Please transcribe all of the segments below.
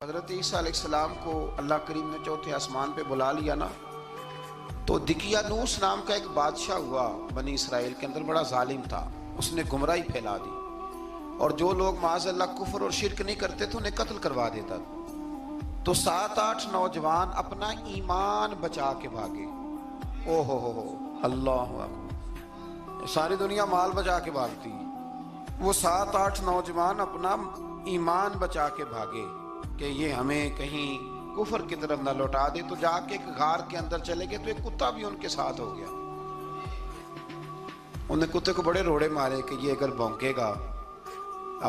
حضرت عیسیٰ علیہ السلام کو اللہ کریم نے چوتھے آسمان پہ بلا لیا نا، تو دقیانوس نام کا ایک بادشاہ ہوا بنی اسرائیل کے اندر، بڑا ظالم تھا. اس نے گمراہی پھیلا دی اور جو لوگ معاذ اللہ کفر اور شرک نہیں کرتے تھے انہیں قتل کروا دیتا تھا. تو 7-8 نوجوان اپنا ایمان بچا کے بھاگے. او ہو اللہ اکبر، ساری دنیا مال بچا کے بھاگتی، وہ 7-8 نوجوان اپنا ایمان بچا کے بھاگے کہ یہ ہمیں کہیں کفر کی طرف نہ لوٹا دے. تو جا کے ایک غار کے اندر چلے گئے تو ایک کتا بھی ان کے ساتھ ہو گیا. انہیں کتے کو بڑے روڑے مارے کہ یہ اگر بھونکے گا،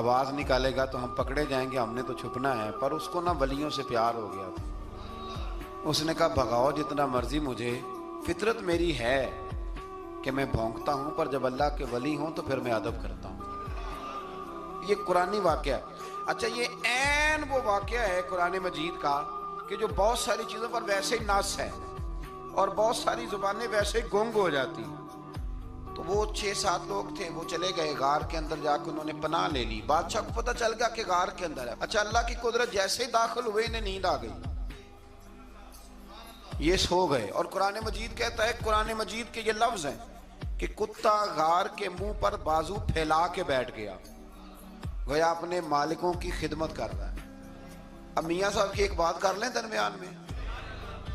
آواز نکالے گا تو ہم پکڑے جائیں گے، ہم نے تو چھپنا ہے. پر اس کو نہ ولیوں سے پیار ہو گیا تھا. اس نے کہا بھگاؤ جتنا مرضی مجھے، فطرت میری ہے کہ میں بھونکتا ہوں، پر جب اللہ کے ولی ہوں تو پھر میں ادب کرتا ہوں. یہ قرآنی واقعہ ہے. اچھا، یہ عین وہ واقعہ ہے قرآن مجید کا کہ جو بہت ساری چیزوں پر ویسے ہی نص ہے اور بہت ساری زبانیں ویسے ہی گنگ ہو جاتی. تو وہ 6-7 لوگ تھے، وہ چلے گئے غار کے اندر، جا کے انہوں نے پناہ لے لی. بادشاہ کو پتہ چل گیا کہ غار کے اندر ہے. اچھا، اللہ کی قدرت جیسے ہی داخل ہوئے انہیں نیند آ گئی، یہ سو گئے. اور قرآن مجید کہتا ہے، قرآن مجید کے یہ لفظ ہیں کہ کتا غار کے منہ پر بازو پھیلا کے بیٹھ گیا، گویا اپنے مالکوں کی خدمت کر رہا ہے. اب میاں صاحب کی ایک بات کر لیں درمیان میں.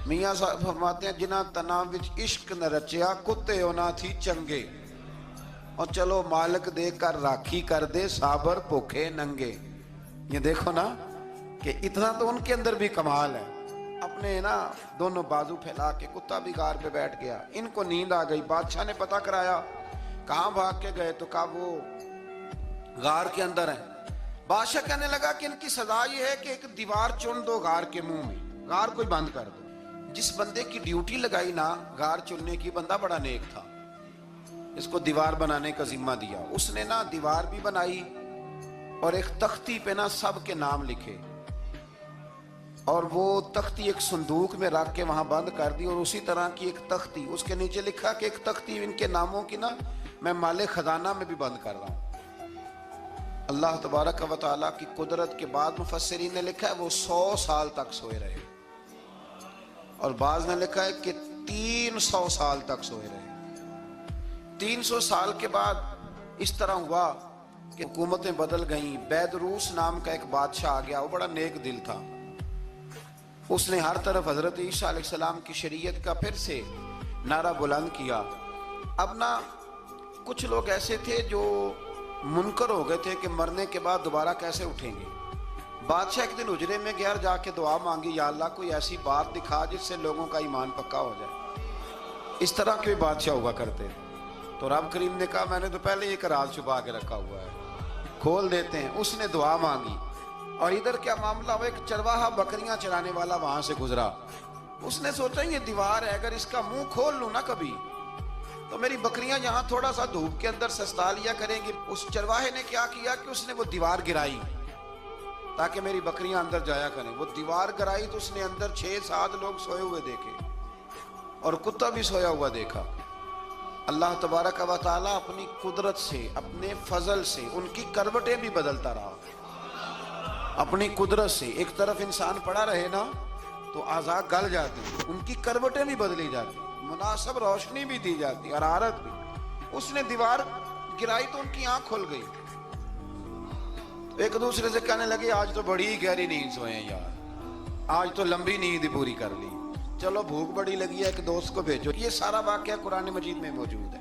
میاں صاحب فرماتے ہیں جنہ تنا وچ عشق نہ رچیا، کتے ہونا تھی چنگے، اور چلو مالک دے کر راکھی کر دے، صابر پوکھے ننگے. یہ دیکھو نا کہ اتنا تو ان کے اندر بھی کمال ہے. اپنے نا دونوں بازو پھیلا کے کتا بھی غار پہ بیٹھ گیا. ان کو نیند آ گئی. بادشاہ نے پتہ کرایا کہاں بھاگ کے گئے، تو کہا وہ غار کے اندر ہیں. بادشاہ کہنے لگا کہ ان کی سزا یہ ہے کہ ایک دیوار چن دو غار کے منہ میں، غار کو بند کر دو. جس بندے کی ڈیوٹی لگائی نا غار چننے کی، بندہ بڑا نیک تھا، اس کو دیوار بنانے کا ذمہ دیا. اس نے نا دیوار بھی بنائی اور ایک تختی پہ نا سب کے نام لکھے، اور وہ تختی ایک صندوق میں رکھ کے وہاں بند کر دی. اور اسی طرح کی ایک تختی اس کے نیچے لکھا کہ ایک تختی ان کے ناموں کی نا میں مال خزانہ میں بھی بند کر رہا ہوں. اللہ تبارک و تعالیٰ کی قدرت کے بعد مفسرین نے لکھا ہے وہ 100 سال تک سوئے رہے، اور بعض نے لکھا ہے کہ 300 سال تک سوئے رہے. 300 سال کے بعد اس طرح ہوا کہ حکومتیں بدل گئیں. بیدروس نام کا ایک بادشاہ آ گیا، وہ بڑا نیک دل تھا. اس نے ہر طرف حضرت عیسیٰ علیہ السلام کی شریعت کا پھر سے نعرہ بلند کیا. اب نا کچھ لوگ ایسے تھے جو منکر ہو گئے تھے کہ مرنے کے بعد دوبارہ کیسے اٹھیں گے. بادشاہ ایک دن اجرے میں گیا، جا کے دعا مانگی، یا اللہ کوئی ایسی بات دکھا جس سے لوگوں کا ایمان پکا ہو جائے. اس طرح کے بادشاہ ہوا کرتے. تو رب کریم نے کہا میں نے تو پہلے ایک راز چھپا کے رکھا ہوا ہے، کھول دیتے ہیں. اس نے دعا مانگی، اور ادھر کیا معاملہ ہوا، ایک چرواہا بکریاں چرانے والا وہاں سے گزرا. اس نے سوچا یہ دیوار ہے، اگر اس کا منہ کھول لوں نا کبھی تو میری بکریاں یہاں تھوڑا سا دھوپ کے اندر سستا لیا کریں گی. اس چرواہے نے کیا کیا کہ اس نے وہ دیوار گرائی تاکہ میری بکریاں اندر جایا کریں. وہ دیوار گرائی تو اس نے اندر 6-7 لوگ سوئے ہوئے دیکھے اور کتا بھی سویا ہوا دیکھا. اللہ تبارک و تعالیٰ اپنی قدرت سے، اپنے فضل سے ان کی کروٹیں بھی بدلتا رہا. اپنی قدرت سے ایک طرف انسان پڑا رہے نا تو اعضاء گل جاتی، ان کی کروٹیں بھی بدلی جاتی، مناسب روشنی بھی دی جاتی، حرارت بھی. اس نے دیوار گرائی تو ان کی آنکھ کھل گئی. ایک دوسرے سے کہنے لگے آج تو بڑی گہری نیند سوئے ہیں یار، آج تو لمبی نیند پوری کر لی. چلو بھوک بڑی لگی ہے، ایک دوست کو بھیجو. یہ سارا واقعہ قرآن مجید میں موجود ہے.